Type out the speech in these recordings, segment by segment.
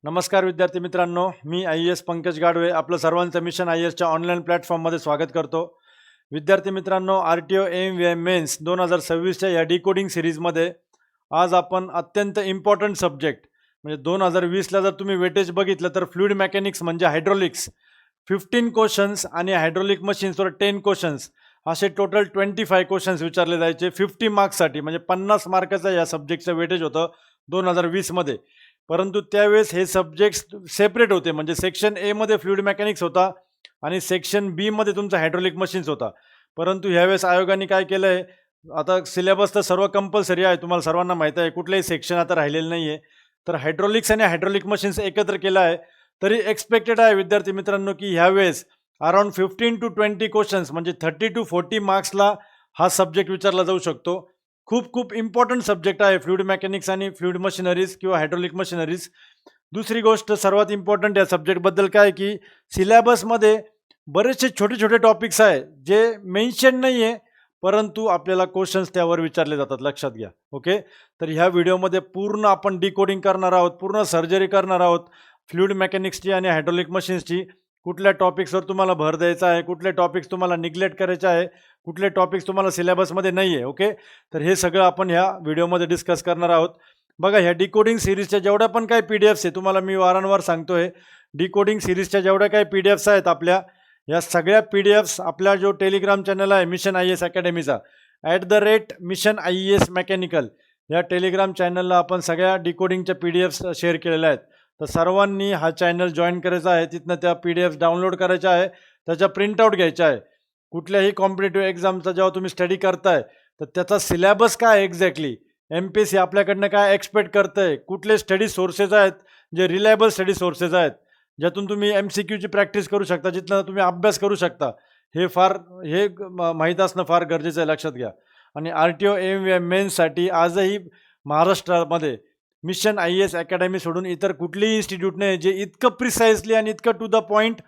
नमस्कार विद्यार्थी मित्रांनो, मी IAS पंकज गाडवे आपलं सर्वांचं मिशन IASच्या ऑनलाईन प्लॅटफॉर्ममध्ये स्वागत करतो. विद्यार्थी मित्रांनो, RTO AIMVI मेन्स 2026च्या या डिकोडिंग सिरीजमध्ये आज आपण अत्यंत इम्पॉर्टंट सब्जेक्ट म्हणजे 2020ला जर तुम्ही वेटेज बघितलं तर फ्लुइड मेकॅनिक्स म्हणजे हायड्रॉलिक्स 15 क्वेश्चन्स आणि हायड्रॉलिक मशीन्सवर 10 क्वेश्चन्स असे टोटल 25 क्वेश्चन्स विचारले जायचे 50 मार्क्ससाठी. म्हणजे 50 मार्काचं या सब्जेक्टचं वेटेज होतं 2020मध्ये. परंतु त्यावेळेस हे सब्जेक्ट्स सेपरेट होते. म्हणजे सेक्शन ए मध्ये फ्लुइड मेकॅनिक्स होता आणि सेक्शन बी मध्ये तुमचा हायड्रॉलिक मशीन्स होता. परंतु ह्यावेळेस आयोगाने काय केलं आहे, आता सिलेबस तर सर्व कंपल्सरी आहे, तुम्हाला सर्वांना माहीत आहे, कुठलेही सेक्शन आता राहिलेलं नाही आहे. तर हायड्रॉलिक्स आणि हायड्रॉलिक मशीन्स एकत्र केलं आहे. तरी एक्सपेक्टेड आहे विद्यार्थी मित्रांनो की ह्यावेळेस अराउंड 15 to 20 क्वेश्चन्स म्हणजे 30 to 40 मार्क्सला हा सब्जेक्ट विचारला जाऊ शकतो. खूप खूप इम्पॉर्टंट सब्जेक्ट आहे फ्लुइड मेकॅनिक्स आणि फ्लुइड मशिनरीज किंवा हायड्रॉलिक मशिनरीज. दुसरी गोष्ट सर्वात इम्पॉर्टंट या सब्जेक्टबद्दल काय की सिलेबसमध्ये बरेचसे छोटे छोटे टॉपिक्स आहे जे मेन्शन नाही आहे, परंतु आपल्याला क्वेश्चन्स त्यावर विचारले जातात, लक्षात घ्या. ओके, तर ह्या व्हिडिओमध्ये पूर्ण आपण डिकोडिंग करणार आहोत, पूर्ण सर्जरी करणार आहोत फ्लुइड मेकॅनिक्सची आणि हायड्रॉलिक मशीन्सची. कुठल्या टॉपिक्सवर तुम्हाला भर द्यायचा आहे, कुठले टॉपिक्स तुम्हाला निग्लेक्ट करायचे आहे, कुठले टॉपिक्स तुम्हाला सिलेबसमध्ये नाही आहे. ओके, तर हे सगळं आपण ह्या व्हिडिओमध्ये डिस्कस करणार आहोत. बघा, ह्या डिकोडिंग सिरीजच्या जेवढ्या पण काही PDFs आहे, तुम्हाला मी वारंवार सांगतोय, डिकोडिंग सिरीजच्या जेवढ्या काही PDFs आहेत आपल्या, या सगळ्या PDFs आपला जो टेलिग्राम चॅनल आहे मिशन IAS अकॅडमीचा @मिशन IAS मेकॅनिकल या टेलिग्राम चॅनलला आपण सगळ्या डिकोडिंगच्या PDFs शेअर केलेल्या आहेत. तर सर्वांनी हा चॅनल जॉईन करायचा आहे, तिथनं त्या PDFs डाउनलोड करायच्या आहे, त्याच्या प्रिंटआउट घ्यायच्या आहे. कुठल्याही कॉम्पिटेटिव्ह एक्झामचा जेव्हा तुम्ही स्टडी करताय तर त्याचा सिलेबस काय एक्झॅक्टली, MPSC आपल्याकडनं काय एक्सपेक्ट करतंय, कुठले स्टडी सोर्सेस आहेत जे रिलायबल स्टडी सोर्सेस आहेत, ज्यातून तुम्ही MCQची प्रॅक्टिस करू शकता, जिथनं तुम्ही अभ्यास करू शकता, हे माहीत असणं फार गरजेचं आहे, लक्षात घ्या. आणि RTO AIMVI मेन्ससाठी आजही महाराष्ट्रामध्ये मिशन IAS अकॅडमी सोडून इतर कुठलीही इन्स्टिट्यूट नाही जे इतकं प्रिसाइजली आणि इतकं टू द पॉईंट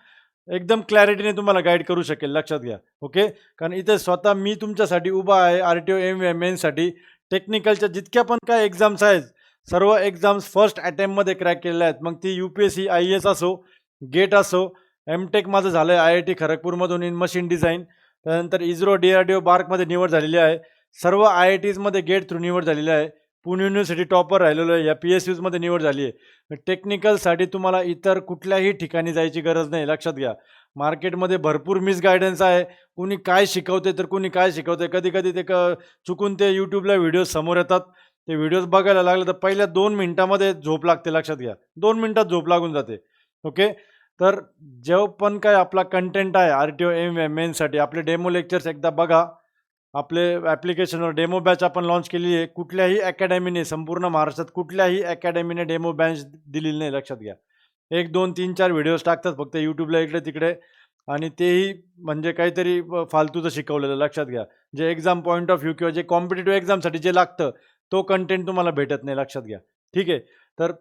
एकदम क्लॅरिटीने तुम्हाला गाईड करू शकेल, लक्षात घ्या. ओके, कारण इथे स्वतः मी तुमच्यासाठी उभा आहे RTO AIMVI मेन्ससाठी. टेक्निकलच्या जितक्या पण काय एक्झाम्स आहेत, सर्व एक्झाम्स फर्स्ट अटेम्प्टमध्ये क्रॅक केलेल्या आहेत. मग ती UPSC IAS असो, गेट असो, MTech माझं झालं आहे IIT खरगपूरमधून इन मशीन डिझाईन, त्यानंतर इस्रो DRDO बार्कमध्ये निवड झालेली आहे, सर्व IITsमध्ये गेट थ्रू निवड झालेली आहे, पुणे युनिव्हर्सिटी टॉपर राहिलेलो आहे, या PSUजमध्ये निवड झाली आहे. टेक्निकलसाठी तुम्हाला इतर कुठल्याही ठिकाणी जायची गरज नाही, लक्षात घ्या. मार्केटमध्ये भरपूर मिसगायडन्स आहे, कुणी काय शिकवते तर कुणी काय शिकवते, कधी कधी ते चुकून ते यूट्यूबला व्हिडिओज समोर येतात, ते व्हिडिओज बघायला लागले तर पहिल्या 2 मिनिटामध्ये झोप लागते, लक्षात घ्या. 2 मिनिटात झोप लागून जाते. ओके, तर जो पण काय आपला कंटेंट आहे RTO AIMVI मेन्ससाठी, आपले डेमो लेक्चर्स एकदा बघा. आपले ॲप्लिकेशनवर डेमो बॅच आपण लॉन्च केली आहे. कुठल्याही अकॅडमीने, संपूर्ण महाराष्ट्रात कुठल्याही अकॅडमीने डेमो बॅच दिलेली नाही, लक्षात घ्या. 1, 2, 3, 4 व्हिडिओज टाकतात फक्त यूट्यूबला इकडे तिकडे, आणि तेही म्हणजे काहीतरी फालतूचं शिकवलेलं, लक्षात घ्या. जे एक्झाम पॉईंट ऑफ व्ह्यू किंवा जे कॉम्पिटेटिव्ह एक्झामसाठी जे लागतं तो कंटेंट तुम्हाला भेटत नाही, लक्षात घ्या. ठीक आहे, तर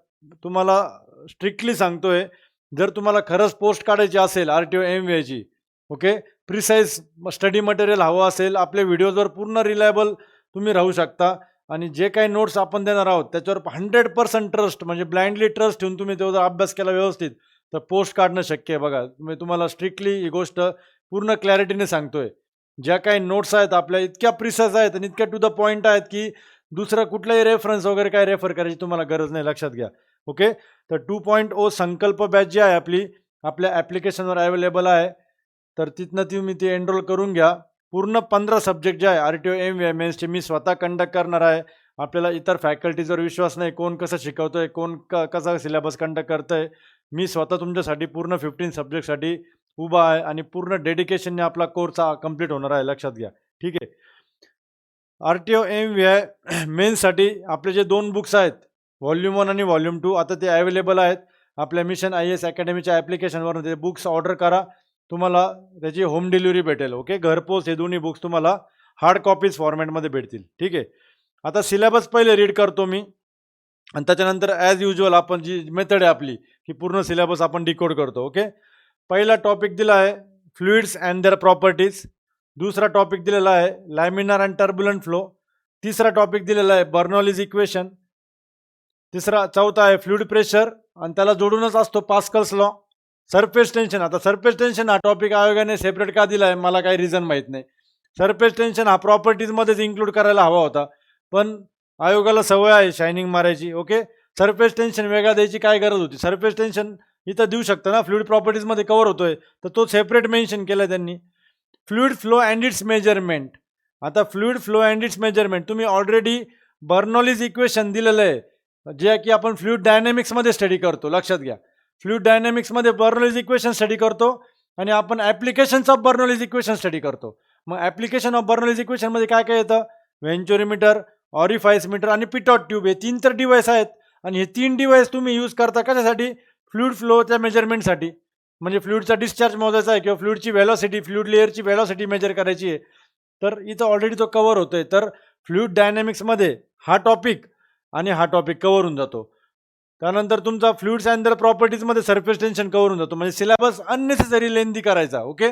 तुम्हाला स्ट्रिक्टली सांगतोय, जर तुम्हाला खरंच पोस्ट काढायची असेल RTO AIMVIची, ओके, प्रिसाईज स्टडी मटेरियल हवं असेल, आपले व्हिडिओजवर पूर्ण रिलायबल तुम्ही राहू शकता, आणि जे काही नोट्स आपण देणार आहोत त्याच्यावर 100% ट्रस्ट, म्हणजे ब्लाइंडली ट्रस्ट ठेवून तुम्ही तो जर अभ्यास केला व्यवस्थित तर पोस्ट काढणं शक्य आहे. बघा, मी तुम्हाला स्ट्रिक्टली ही गोष्ट पूर्ण क्लॅरिटीने सांगतोय. ज्या काही नोट्स आहेत आपल्या इतक्या प्रिसाईज आहेत आणि इतक्या टू द पॉईंट आहेत की दुसरं कुठलाही रेफरन्स वगैरे काय रेफर करायची तुम्हाला गरज नाही, लक्षात घ्या. ओके, तर 2.0 संकल्प बॅच जी आहे आपली, आपल्या ॲप्लिकेशनवर अवेलेबल आहे, तर तिथनं तुम्ही ते एनरोल करून घ्या. पूर्ण 15 सब्जेक्ट जे आहे RTO AIMVI मेन्सचे मी स्वतः कंडक्ट करणार आहे. आपल्याला इतर फॅकल्टीजवर विश्वास नाही, कोण कसं शिकवतंय, कोण कसा सिलेबस कंडक्ट करतंय. मी स्वतः तुमच्यासाठी पूर्ण 15 सब्जेक्टसाठी उभा आहे आणि पूर्ण डेडिकेशनने आपला कोर्स कंप्लीट होणार आहे, लक्षात घ्या. ठीक आहे, RTO AIMVI मेन्ससाठी आपले जे 2 बुक्स आहेत, व्हॉल्यूम 1 आणि व्हॉल्यूम 2, आता ते अवेलेबल आहेत आपल्या मिशन IAS अकॅडमीच्या ॲप्लिकेशनवर. ते बुक्स ऑर्डर करा, तुम्हाला त्याची होम डिलिव्हरी भेटेल. ओके, घरपोच हे दोन्ही बुक्स तुम्हाला हार्ड कॉपीज फॉर्मॅटमध्ये भेटतील. ठीक आहे, आता सिलेबस पहिले रीड करतो मी, आणि त्याच्यानंतर ॲज युज्युअल आपण जी मेथड आहे आपली की पूर्ण सिलेबस आपण डिकोड करतो. ओके, पहिला टॉपिक दिला आहे फ्लुइड्स अँड देअर प्रॉपर्टीज, दुसरा टॉपिक दिलेला आहे लॅमिनार अँड टर्ब्युलंट फ्लो, तिसरा टॉपिक दिलेला आहे बर्नॉलीज इक्वेशन, चौथा आहे फ्लुइड प्रेशर आणि त्याला जोडूनच असतो पास्कल्स लॉ. सरफेस टेन्शन, आता सरफेस टेन्शन हा टॉपिक आयोगाने सेपरेट का दिला आहे मला काही रिझन माहीत नाही. सरफेस टेन्शन हा प्रॉपर्टीजमध्येच इन्क्लूड करायला हवा होता, पण आयोगाला सवय आहे शायनिंग मारायची. ओके, सरफेस टेन्शन वेगळा द्यायची काय गरज होती? सरफेस टेन्शन इथं देऊ शकतं ना, फ्लुइड प्रॉपर्टीजमध्ये कव्हर होतोय, तर तो सेपरेट मेन्शन केला त्यांनी. Fluid flow and its measurement. आता fluid flow and its measurement तुम्ही ऑलरेडी बर्नॉलीज इक्वेशन दिलेलं आहे, जे की आपण फ्लुइड डायनॅमिक्समध्ये स्टडी करतो. लक्षात घ्या, फ्लुइड डायनॅमिक्समध्ये बर्नॉलीज इक्वेशन स्टडी करतो आणि आपण applications of Bernoulli's equation study करतो. मग ॲप्लिकेशन ऑफ बर्नॉलीज इक्वेशनमध्ये काय काय येतं? व्हेंचुरीमीटर, ऑरिफाईस मीटर आणि पिटॉट ट्यूब, हे 3 तर डिव्हाइस आहेत. आणि हे 3 डिव्हाइस तुम्ही यूज करता कशासाठी? फ्लुइड फ्लोच्या मेजरमेंटसाठी. म्हणजे फ्लुइडचा डिस्चार्ज मोजायचा आहे किंवा फ्लुइडची व्हेलॉसिटी, फ्लुइड लेअरची व्हेलॉसिटी मेजर करायची आहे. तर इथं ऑलरेडी तो कव्हर होतोय. तर फ्लुइड डायनॅमिक्समध्ये हा टॉपिक आणि हा टॉपिक कव्हर होऊन जातो. त्यानंतर तुमचा फ्लुइड्स अँड देअर प्रॉपर्टीजमध्ये सरफेस टेन्शन कव्हर होऊन जातो. म्हणजे सिलेबस अननेसेसरी लेंदी करायचा. ओके,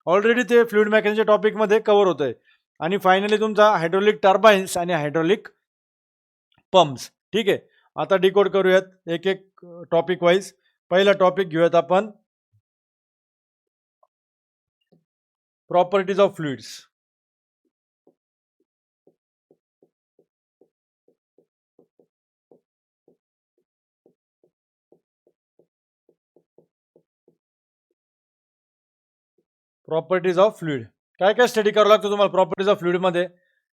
ऑलरेडी ते फ्लुइड मेकॅनिक्सच्या टॉपिकमध्ये कव्हर होतंय. आणि फायनली तुमचा हायड्रॉलिक टर्बाईन्स आणि हायड्रॉलिक पंप्स. ठीक आहे, आता डिकोड करूयात एक एक टॉपिक वाईज. पहिला टॉपिक घेऊयात आपण, properties of fluids. Properties of fluid काय काय स्टडी करावं लागतं तुम्हाला प्रॉपर्टीज ऑफ फ्लुइडमध्ये?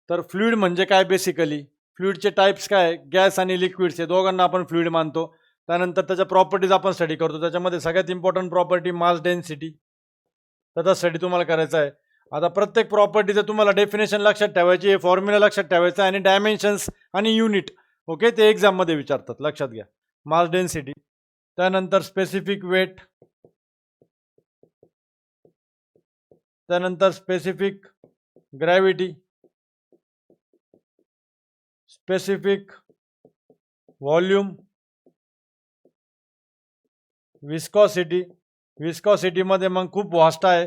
तर फ्लुइड म्हणजे काय बेसिकली, फ्लुइडचे टाईप्स काय, गॅस आणि लिक्विड्स, हे दोघांना आपण फ्लुइड मानतो. त्यानंतर त्याच्या प्रॉपर्टीज आपण स्टडी करतो. त्याच्यामध्ये सगळ्यात इम्पॉर्टंट प्रॉपर्टी मास डेन्सिटी, त्याचा स्टडी तुम्हाला करायचा आहे. आता प्रत्येक प्रॉपर्टीचं तुम्हाला डेफिनेशन लक्षात ठेवायची आहे, फॉर्म्युला लक्षात ठेवायचा आहे आणि डायमेन्शन्स आणि युनिट. ओके, ते एक्झाममध्ये विचारतात, लक्षात घ्या. मास डेन्सिटी, त्यानंतर स्पेसिफिक वेट, त्यानंतर specific gravity, specific volume, viscosity. विस्कॉसिटीमध्ये मग खूप वास्ट आहे.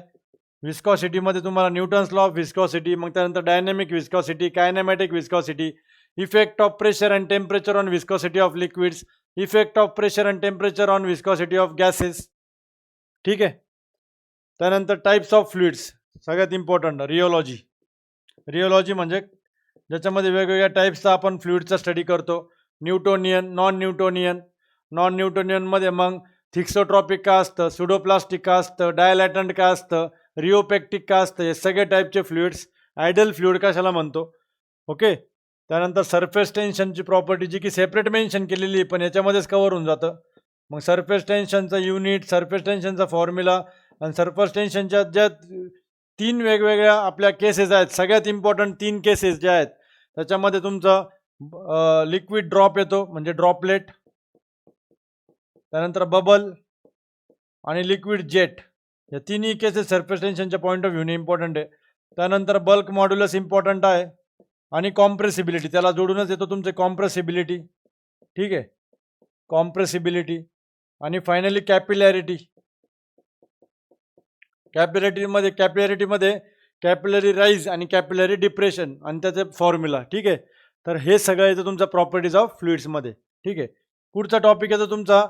विस्कॉसिटीमध्ये तुम्हाला न्यूटन्स लॉ ऑफ विस्कॉसिटी, मग त्यानंतर dynamic viscosity, kinematic viscosity, effect of pressure and temperature on viscosity of liquids, effect of pressure and temperature on viscosity of gases. ठीक आहे, त्यानंतर टाईप्स ऑफ फ्लुइड्स, सगळ्यात इम्पॉर्टंट रिओलॉजी. रिओलॉजी म्हणजे ज्याच्यामध्ये वेगवेगळ्या टाईप्सचा आपण फ्लुइडचा स्टडी करतो. Newtonian, non Newtonian. नॉन न्यूटोनियनमध्ये मग थिक्सोट्रॉपिक का असतं, सुडोप्लास्टिक का असतं, डायलॅटंट का असतं, रिओपेक्टिक का असतं, हे सगळे टाईपचे फ्लुइड्स. आयडल फ्लुइड कशाला म्हणतो? ओके, त्यानंतर सरफेस टेन्शनची प्रॉपर्टी जी की सेपरेट मेन्शन केलेली आहे पण याच्यामध्येच कव्हर होऊन जातं. मग सरफेस टेन्शनचं युनिट, सरफेस टेन्शनचा फॉर्म्युला आणि सरफेस टेन्शनच्या ज्या 3 वेगवेगळ्या आपल्या केसेस आहेत, सगळ्यात इम्पॉर्टंट 3 केसेस ज्या आहेत त्याच्यामध्ये तुमचं लिक्विड ड्रॉप येतो म्हणजे ड्रॉपलेट, त्यानंतर बबल आणि लिक्विड जेट. या तिन्ही केसेस सरफेस टेन्शनच्या पॉईंट ऑफ व्ह्यूने इम्पॉर्टंट आहे. त्यानंतर बल्क मॉड्युलस इम्पॉर्टंट आहे आणि कॉम्प्रेसिबिलिटी, त्याला जोडूनच येतो तुमचे कॉम्प्रेसिबिलिटी. ठीक आहे, कॉम्प्रेसिबिलिटी आणि फायनली कॅपिलॅरिटी. कॅपिलॅरिटीमध्ये कॅपिलरी राईज आणि कॅपिलरी डिप्रेशन आणि त्याचे फॉर्म्युला. ठीक आहे, तर हे सगळं येतं तुमचा प्रॉपर्टीज ऑफ फ्लुइड्समध्ये. ठीक आहे, पुढचा टॉपिक येतो तुमचा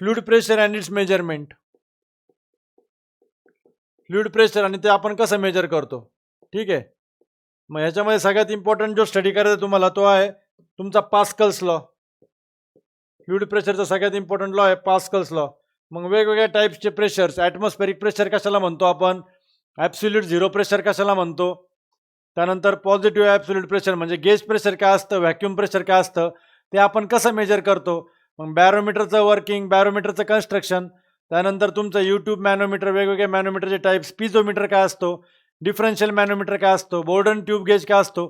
fluid pressure and its measurement. Fluid pressure आणि ते आपण कसं मेजर करतो. ठीक आहे, मग ह्याच्यामध्ये सगळ्यात इम्पॉर्टंट जो स्टडी करायचा तुम्हाला तो आहे तुमचा पास्कल्स लॉ. फ्लुइड प्रेशरचा सगळ्यात इम्पॉर्टंट लॉ आहे पास्कल्स लॉ. मग वेगवेगळ्या टाईप्सचे प्रेशर्स, ॲटमॉस्फेरिक प्रेशर कशाला म्हणतो आपण, ॲब्सोल्यूट झिरो प्रेशर कशाला म्हणतो, त्यानंतर पॉझिटिव्ह ॲब्सोल्यूट प्रेशर म्हणजे गेज प्रेशर काय असतं, व्हॅक्यूम प्रेशर काय असतं, ते आपण कसं मेजर करतो. मग बॅरोमीटरचं वर्किंग, बॅरोमीटरचं कन्स्ट्रक्शन, त्यानंतर तुमचं यूट्यूब मॅनोमीटर, वेगवेगळे मॅनोमीटरचे टाईप्स, पिझोमीटर काय असतो, डिफरन्शियल मॅनोमीटर काय असतो, बोर्डन ट्यूब गेज काय असतो,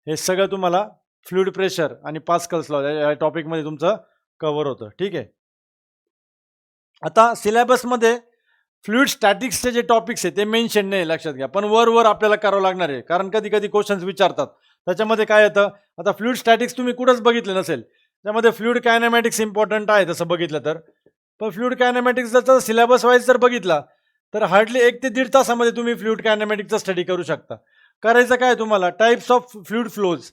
हे सगळं तुम्हाला फ्लुइड प्रेशर आणि पास्कल्स लॉ या टॉपिकमध्ये तुमचं कव्हर होतं. ठीक आहे, आता सिलेबसमध्ये फ्लुइड स्टॅटिक्सचे जे टॉपिक्स आहे ते मेन्शन नाही, लक्षात घ्या. पण वर आपल्याला करावं लागणार आहे कारण कधी कधी क्वेश्चन्स विचारतात. त्याच्यामध्ये काय येतं, आता फ्लुइड स्टॅटिक्स तुम्ही कुठंच बघितलं नसेल, त्यामध्ये फ्लुइड कायनेमॅटिक्स इम्पॉर्टंट आहे तसं बघितलं तर. पण फ्लुइड कायनेमॅटिक्स जर सिलेबस वाईज जर बघितला तर हार्डली 1 ते 1.5 तासामध्ये तुम्ही फ्लुइड कायनेमॅटिक्सचा स्टडी करू शकता. करायचं काय तुम्हाला, types of fluid flows.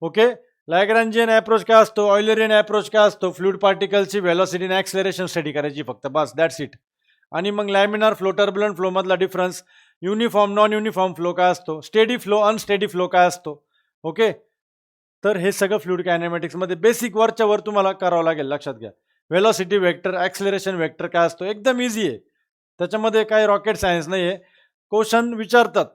Okay, Lagrangian approach काय असतो, ऑइलरियन अप्रोच काय असतो, फ्लुइड पार्टिकलची व्हेलॉसिटी आणि ॲक्सलरेशन स्टडी करायची फक्त, बस दॅट्स इट. आणि मग लॅमिनार फ्लो टर्बुलंट फ्लो मधला difference, uniform non uniform flow काय असतो, स्टेडी फ्लो अनस्टेडी फ्लो काय असतो. ओके, तर हे सगळं फ्लुइड कायनेमॅटिक्समध्ये बेसिक वरच्या वर तुम्हाला करावं लागेल, लक्षात घ्या. व्हेलॉसिटी वेक्टर, ॲक्सलरेशन वेक्टर काय असतो, एकदम इझी आहे, त्याच्यामध्ये काही रॉकेट सायन्स नाही आहे. क्वेश्चन विचारतात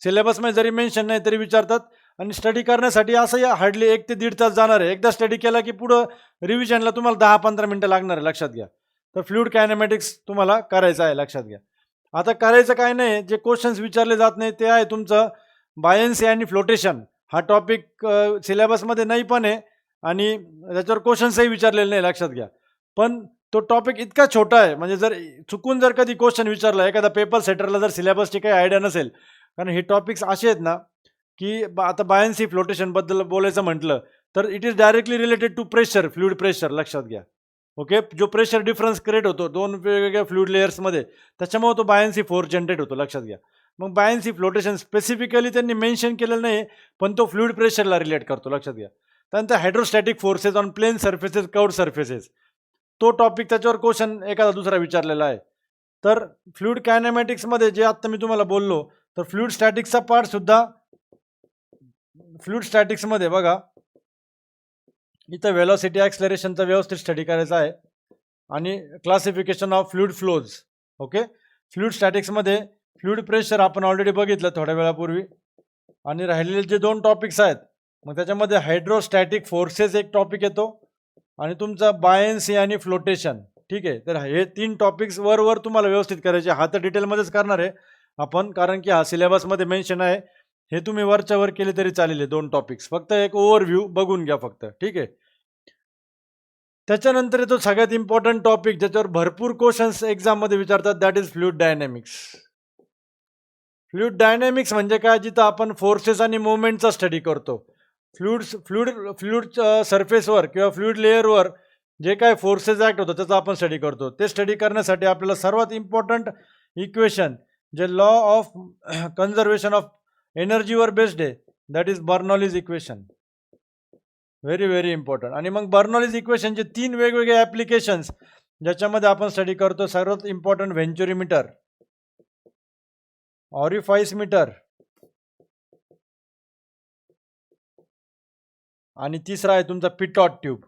सिलेबसमध्ये, जरी मेन्शन नाही तरी विचारतात. आणि स्टडी करण्यासाठी असंही हार्डली 1 ते 1.5 तास जाणार आहे. एकदा स्टडी केला की पुढं रिव्हिजनला तुम्हाला 10-15 मिनटं लागणार आहे, लक्षात घ्या. तर फ्लुइड कायनेमॅटिक्स तुम्हाला करायचं आहे, लक्षात घ्या. आता करायचं काय नाही, जे क्वेश्चन्स विचारले जात नाही ते आहे तुमचं बायन्सी आणि फ्लोटेशन. हा टॉपिक सिलेबसमध्ये नाही पण आहे आणि त्याच्यावर क्वेश्चन्सही विचारलेले नाही, लक्षात घ्या. पण तो टॉपिक इतका छोटा आहे, म्हणजे जर चुकून जर कधी क्वेश्चन विचारला एखादा पेपर सेटरला, जर सिलेबसची काही आयडिया नसेल, कारण हे टॉपिक्स असे आहेत ना की आता बायन्सी फ्लोटेशनबद्दल बोलायचं म्हटलं तर it is directly related to pressure, fluid pressure, लक्षात घ्या. ओके, जो प्रेशर डिफरन्स क्रिएट होतो दोन वेगवेगळ्या फ्लुइड लेयर्समध्ये, त्याच्यामुळे तो बायन्सी फोर्स जनरेट होतो, लक्षात घ्या. मग बायन्सी फ्लोटेशन स्पेसिफिकली त्यांनी मेन्शन केलेलं नाही, पण तो फ्लुइड प्रेशरला रिलेट करतो, लक्षात घ्या. त्यानंतर hydrostatic forces on plane surfaces, curved surfaces, तो टॉपिक, त्याच्यावर क्वेश्चन एखादा दुसरा विचारलेला आहे. तर फ्लुइड कायनेमॅटिक्समध्ये जे आत्ता मी तुम्हाला बोललो, तर फ्लुइड स्टॅटिक्सचा पार्ट सुद्धा, फ्लुइड स्टॅटिक्समध्ये बघा इथं व्हेलॉसिटी ॲक्सलरेशनचा व्यवस्थित स्टडी करायचा आहे आणि classification of fluid flows. Okay, fluid स्टॅटिक्समध्ये फ्लुइड प्रेशर आपण ऑलरेडी बघितलं थोड्या वेळापूर्वी, आणि राहिलेले जे 2 टॉपिक्स आहेत, मग त्याच्यामध्ये हायड्रोस्टॅटिक फोर्सेस एक टॉपिक येतो आणि तुमचा बायन्सी आणि फ्लोटेशन. ठीक आहे, तर हे 3 टॉपिक्स वर तुम्हाला व्यवस्थित करायचे. हा तर डिटेलमध्येच करणार आहे आपण, कारण की हा सिलेबसमध्ये मेन्शन आहे. हे तुम्ही वरच्या वर केले तरी चालेल, 2 टॉपिक्स, फक्त एक ओव्हरव्ह्यू बघून घ्या फक्त. ठीक आहे, त्याच्यानंतर येतो सगळ्यात इम्पॉर्टंट टॉपिक, ज्याच्यावर भरपूर क्वेश्चन्स एक्झाममध्ये विचारतात, that is fluid dynamics. Fluid dynamics म्हणजे काय, जिथं आपण फोर्सेस आणि मुवमेंटचा स्टडी करतो. फ्लुइड फ्लुइड फ्लुइड सरफेसवर किंवा फ्लुइड लेअरवर जे काय फोर्सेस ॲक्ट होतं त्याचा आपण स्टडी करतो. ते स्टडी करण्यासाठी आपल्याला सर्वात इम्पॉर्टंट इक्वेशन, जे लॉ ऑफ कन्झर्वेशन ऑफ एनर्जीवर बेस्ड आहे, that is Bernoulli's equation. Very very important. आणि मग बर्नॉलीज इक्वेशनचे 3 वेगवेगळे ॲप्लिकेशन्स ज्याच्यामध्ये आपण स्टडी करतो. सर्वात इम्पॉर्टंट व्हेंच्युरीमीटर, ऑरिफाईस मीटर, आणि तिसरा आहे तुमचा पिटॉट ट्यूब.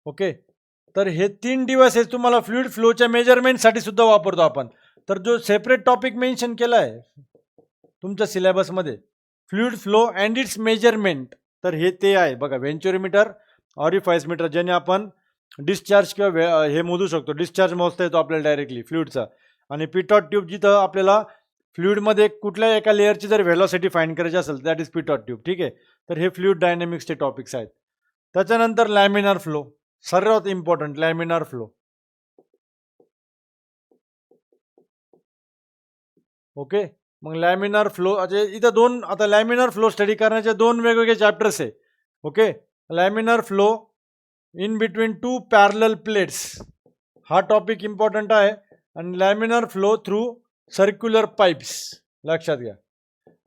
ओके, तर हे 3 डिव्हाइसेस तुम्हाला फ्लुइड फ्लोच्या मेजरमेंटसाठी सुद्धा वापरतो आपण. तर जो सेपरेट टॉपिक मेन्शन केला आहे तुमच्या सिलेबसमध्ये, fluid flow and its measurement, तर हे ते आहे बघा, व्हेंच्युरीमीटर, ऑरिफाईस मीटर, ज्याने आपण डिस्चार्ज किंवा हे मोजू शकतो, डिस्चार्ज मोजता येतो आपल्याला डायरेक्टली फ्लुइडचा. आणि पिटॉट ट्यूब, जिथं आपल्याला फ्लुइडमध्ये कुठल्या एका लेअरची जर व्हेलॉसिटी फाइंड करायची असेल, दॅट इज पिटॉट ट्यूब. ठीक आहे, तर हे फ्लुइड डायनॅमिक्सचे टॉपिक्स आहेत. त्याच्यानंतर लॅमिनार फ्लो, सर्वात इम्पॉर्टंट लॅमिनार फ्लो. ओके, मग लॅमिनार फ्लो इथं 2, आता लॅमिनार फ्लो स्टडी करण्याचे 2 वेगवेगळे चॅप्टर्स आहे. Okay, laminar flow in between 2 parallel plates, हा टॉपिक इम्पॉर्टंट आहे. आणि laminar flow through circular pipes, लक्षात घ्या.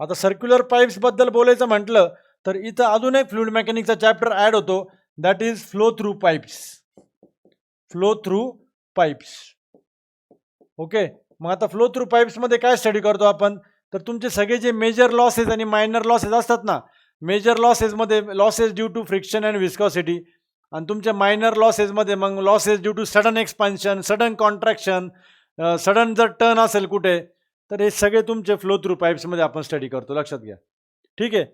आता सर्क्युलर पाईप्सबद्दल बोलायचं म्हटलं तर इथं अजून एक फ्लुइड मेकॅनिक्सचा चॅप्टर ॲड होतो, that is flow through pipes. Flow through pipes. Okay, मग आता फ्लो थ्रू पाईप्समध्ये काय स्टडी करतो आपण, तर तुमचे सगळे जे मेजर लॉसेस आणि मायनर लॉसेस असतात ना, मेजर लॉसेसमध्ये losses due to friction and viscosity, आणि तुमच्या मायनर लॉसेसमध्ये मग losses due to sudden expansion, sudden contraction, sudden जर टर्न असेल कुठे, तर हे सगळे तुमचे फ्लो थ्रू पाईप्समध्ये आपण स्टडी करतो, लक्षात घ्या. ठीक आहे,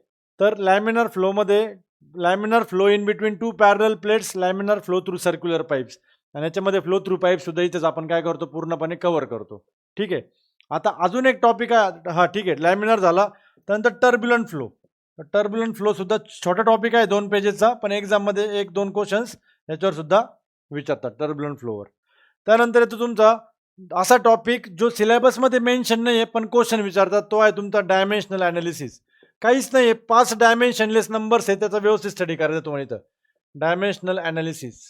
तर लॅमिनार फ्लोमध्ये laminar flow in between 2 parallel plates, laminar flow through circular pipes, आणि याच्यामध्ये फ्लो थ्रू पाईप सुद्धा इथेच आपण काय करतो, पूर्णपणे कव्हर करतो. ठीक आहे, आता अजून एक टॉपिक आहे, हा ठीक आहे, लॅमिनार झाला. त्यानंतर टर्ब्युलंट फ्लो. टर्ब्युलंट फ्लो सुद्धा छोटा टॉपिक आहे, 2 पेजेसचा, पण एक्झाममध्ये 1-2 क्वेश्चन्स याच्यावर सुद्धा विचारतात टर्ब्युलंट फ्लोवर. त्यानंतर येतो तुमचा असा टॉपिक जो सिलेबसमध्ये मेन्शन नाही आहे पण क्वेश्चन विचारतात, तो आहे तुमचा डायमेन्शनल ॲनालिसिस. काहीच नाही आहे, 5 डायमेन्शनलेस नंबर्स आहे, त्याचा व्यवस्थित स्टडी करायचा तुम्हाला इथं. डायमेन्शनल ॲनालिसिस,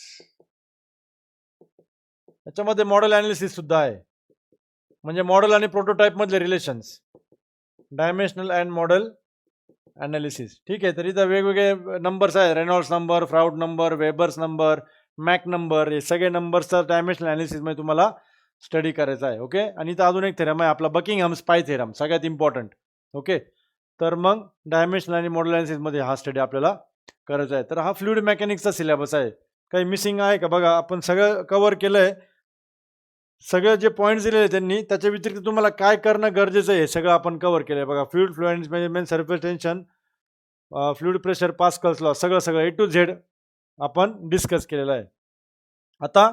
याच्यामध्ये मॉडेल ॲनालिसिस सुद्धा आहे, म्हणजे मॉडेल आणि प्रोटोटाईप मधले relations, dimensional and model analysis. ठीक आहे, तर इथं वेगवेगळे नंबर्स आहेत, Reynolds number, Froude number, Weber's number, Mac number, हे सगळे नंबर्सचा डायमेन्शनल ॲनालिसिसमध्ये तुम्हाला स्टडी करायचा आहे. ओके, आणि इथं अजून एक थेरम आहे आपला बकिंगहॅम स्पाय थेरम, सगळ्यात इम्पॉर्टंट. ओके, तर मग डायमेन्शनल आणि मॉडेल ॲनालिसिसमध्ये हा स्टडी आपल्याला करायचा आहे. तर हा फ्लुइड मेकॅनिक्सचा सिलेबस आहे. काही मिसिंग आहे का बघा, आपण सगळं कव्हर केलं आहे. सगळे जे पॉईंट्स दिलेले आहेत त्यांनी, त्याच्या व्यतिरिक्त तुम्हाला काय करणं गरजेचं आहे हे सगळं आपण कव्हर केलं आहे बघा. Fluid fluence measurement, surface tension, fluid pressure, Pascal's law, सगळं सगळं ए टू झेड आपण डिस्कस केलेलं आहे. आता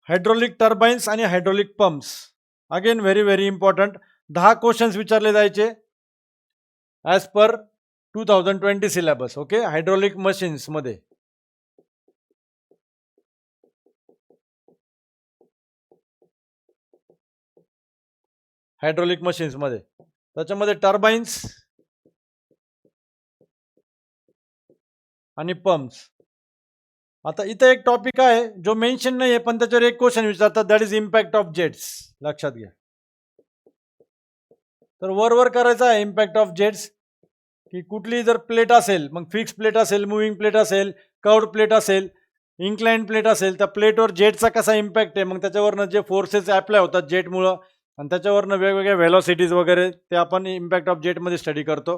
हायड्रॉलिक टर्बाईन्स आणि hydraulic pumps, again very very important. 10 questions विचारले जायचे ॲज पर 2020 सिलेबस. ओके, हायड्रॉलिक मशीन्समध्ये. हायड्रॉलिक मशीन्समध्ये त्याच्यामध्ये टर्बाईन्स आणि पंप्स. आता इथं एक टॉपिक आहे जो मेन्शन नाही आहे, पण त्याच्यावर एक क्वेश्चन विचारतात, दॅट इज इम्पॅक्ट ऑफ जेट्स. लक्षात घ्या. तर वर करायचं आहे इम्पॅक्ट ऑफ जेट्स, की कुठली जर प्लेट असेल, मग फिक्स प्लेट असेल, मुव्हिंग प्लेट असेल, कर्व्ड प्लेट असेल, इन्क्लाइंड प्लेट असेल, त्या प्लेटवर जेटचा कसा इम्पॅक्ट आहे, मग त्याच्यावरनं जे फोर्सेस अप्लाय होतात जेटमुळं, आणि त्याच्यावरनं वेगवेगळ्या व्हेलॉसिटीज वगैरे ते आपण इम्पॅक्ट ऑफ जेटमध्ये स्टडी करतो.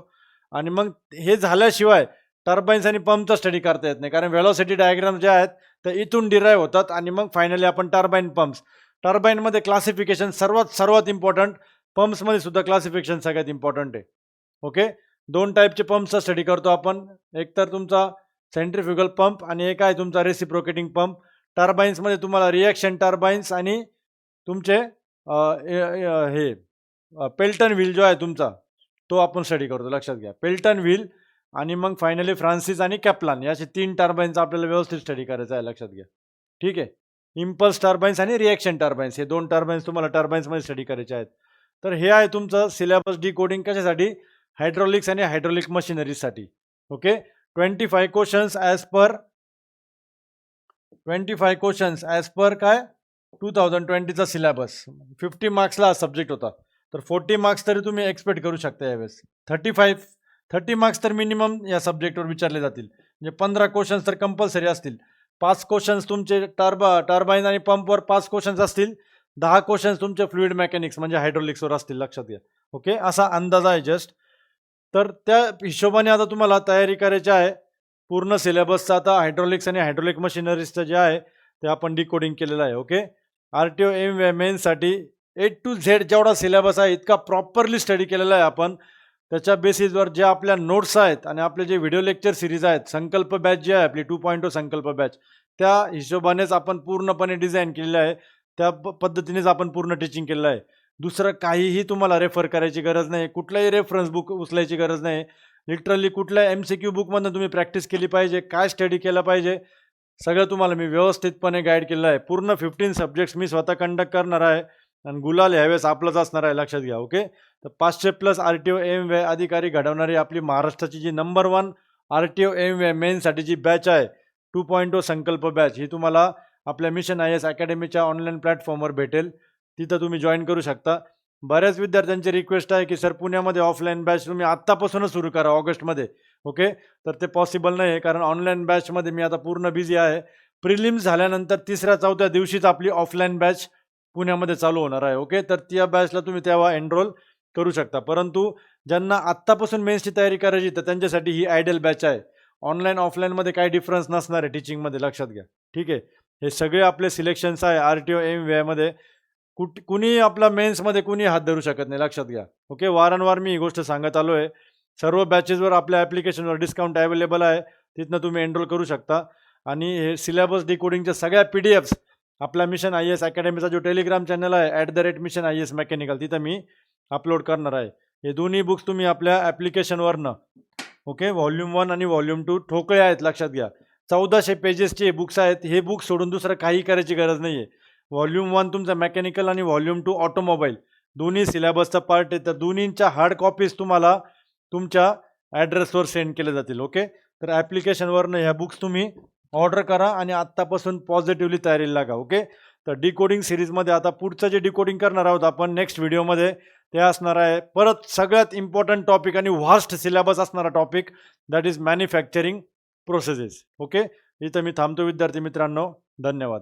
आणि मग हे झाल्याशिवाय टर्बाईन्स आणि पंपचा स्टडी करता येत नाही, कारण व्हेलॉसिटी डायग्राम जे आहेत ते इथून डिराईव्ह होतात. आणि मग फायनली आपण टर्बाईन पंप्स, टर्बाईनमध्ये क्लासिफिकेशन सर्वात इम्पॉर्टंट, पंप्समध्ये सुद्धा क्लासिफिकेशन सगळ्यात इम्पॉर्टंट आहे. ओके, 2 टाईपचे पंप्सचा स्टडी करतो आपण, एक तर तुमचा सेंट्रिफ्युगल पंप आणि एक आहे तुमचा रेसिप्रोकेटिंग पंप. टर्बाईन्समध्ये तुम्हाला रिॲक्शन टर्बाईन्स आणि तुमचे हे पेल्टन व्हील जो आहे तुमचा, तो आपण स्टडी करतो. लक्षात घ्या, पेल्टन व्हील आणि मग फायनली फ्रान्सिस आणि कॅप्लान, याचे 3 टर्बाईन्स आपल्याला व्यवस्थित स्टडी करायचं आहे. लक्षात घ्या. ठीक आहे, इम्पल्स टर्बाईन्स आणि रिॲक्शन टर्बाईन्स, हे 2 टर्बाईन्स तुम्हाला टर्बाईन्समध्ये स्टडी करायचे आहेत. तर हे आहे तुमचं सिलेबस डिकोडिंग कशासाठी, हायड्रॉलिक्स आणि हायड्रॉलिक मशिनरीजसाठी. ओके, 25 क्वेश्चन्स ॲज पर काय 2020चा सिलेबस. 50 मार्क्सला हा सब्जेक्ट होता, तर 40 मार्क्स तरी तुम्ही एक्सपेक्ट करू शकता यावेळेस. 30 मार्क्स तर मिनिमम या सब्जेक्टवर विचारले जातील, म्हणजे 15 क्वेश्चन्स तर कंपल्सरी असतील. 5 क्वेश्चन्स तुमचे टर्बाईन आणि पंपवर 5 क्वेश्चन्स असतील, 10 क्वेश्चन्स तुमचे फ्लुइड मेकॅनिक्स म्हणजे हायड्रॉलिक्सवर असतील. लक्षात घ्या. ओके, असा अंदाज आहे जस्ट. तर त्या हिशोबाने आता तुम्हाला तयारी करायची आहे पूर्ण सिलेबसचा. आता हायड्रॉलिक्स आणि हायड्रॉलिक मशिनरीजचं जे आहे ते आपण डिकोडिंग केलेलं आहे. ओके, RTO मेन्ससाठी ए टू झेड जेवढा सिलेबस आहे इतका प्रॉपरली स्टडी केलेला आहे आपण. त्याच्या बेसिसवर ज्या आपल्या नोट्स आहेत आणि आपले जे व्हिडिओ लेक्चर सिरीज आहेत, संकल्प बॅच जी आहे आपली 2.0 संकल्प बॅच, त्या हिशोबानेच आपण पूर्णपणे डिझाईन केलेलं आहे. त्या पद्धतीनेच आपण पूर्ण टीचिंग केलेलं आहे. दुसरं काहीही तुम्हाला रेफर करायची गरज नाही, कुठलाही रेफरन्स बुक उचलायची गरज नाही. लिटरली कुठल्या MCQ बुकमधून तुम्ही प्रॅक्टिस केली पाहिजे, काय स्टडी केलं पाहिजे, सगळं तुम्हाला मी व्यवस्थितपणे गाईड केलेलं आहे. पूर्ण 15 सब्जेक्ट्स मी स्वतः कंडक्ट करणार आहे आणि गुलाल ह्यावेळेस आपलंच असणार आहे. लक्षात घ्या. ओके, तर 500+ RTO अधिकारी घडवणारी आपली महाराष्ट्राची जी नंबर 1 RTO मेन्ससाठी जी बॅच आहे 2.0 संकल्प बॅच, ही तुम्हाला आपल्या मिशन IAS अकॅडमीच्या ऑनलाईन प्लॅटफॉर्मवर भेटेल. तिथं तुम्ही जॉईन करू शकता. बऱ्याच विद्यार्थ्यांची रिक्वेस्ट आहे की सर पुण्यामध्ये ऑफलाईन बॅच तुम्ही आत्तापासूनच सुरू करा ऑगस्टमध्ये. ओके, तर ते पॉसिबल नाही आहे, कारण ऑनलाईन बॅचमध्ये मी आता पूर्ण बिझी आहे. प्रिलिम्स झाल्यानंतर 3-4 दिवशीच आपली ऑफलाईन बॅच पुण्यामध्ये चालू होणार आहे. ओके, तर त्या बॅचला तुम्ही तेव्हा एनरोल करू शकता. परंतु ज्यांना आत्तापासून मेन्सची तयारी करायची तर त्यांच्यासाठी ही आयडियल बॅच आहे. ऑनलाईन ऑफलाईनमध्ये काही डिफरन्स नसणार आहे टीचिंगमध्ये. लक्षात घ्या. ठीक आहे, हे सगळे आपले सिलेक्शन्स आहे RTO MVI. कुणी आपला मेन्समध्ये कुणी हात धरू शकत नाही. लक्षात घ्या. ओके, वारंवार मी ही गोष्ट सांगत आलो आहे. सर्व बॅचेसवर आपल्या ॲप्लिकेशनवर डिस्काउंट अवेलेबल आहे, तिथनं तुम्ही एनरोल करू शकता. आणि हे सिलेबस डिकोडिंगच्या सगळ्या PDFs आपल्या मिशन IAS अकॅडमीचा जो टेलिग्राम चॅनल आहे @mission IAS मेकॅनिकल, तिथं मी अपलोड करणार आहे. हे दोन्ही बुक्स तुम्ही आपल्या ॲप्लिकेशनवरनं, ओके, व्हॉल्यूम 1 आणि व्हॉल्यूम 2 ठोकळे आहेत. लक्षात घ्या. 1400 पेजेसचे बुक्स आहेत. हे बुक्स सोडून दुसरं काही करायची गरज नाही आहे. व्हॉल्यूम 1 तुमचा मेकॅनिकल आणि व्हॉल्यूम 2 ऑटोमोबाईल, दोन्ही सिलेबसचा पार्ट आहे. तर दोन्हींच्या हार्ड कॉपीज तुम्हाला तुमच्या ॲड्रेसवर सेंड केले जातील. ओके, तर ॲप्लिकेशनवरनं ह्या बुक्स तुम्ही ऑर्डर करा आणि आत्तापासून पॉझिटिव्हली तयारीला लागा. ओके, तर डिकोडिंग सिरीजमध्ये आता पुढचं जे डिकोडिंग करणार आहोत आपण नेक्स्ट व्हिडिओमध्ये, ते असणार आहे. परत सगळ्यात इम्पॉर्टंट टॉपिक आणि व्हास्ट सिलेबस असणारा topic that is manufacturing processes. Okay, इथं मी थांबतो विद्यार्थी मित्रांनो. धन्यवाद.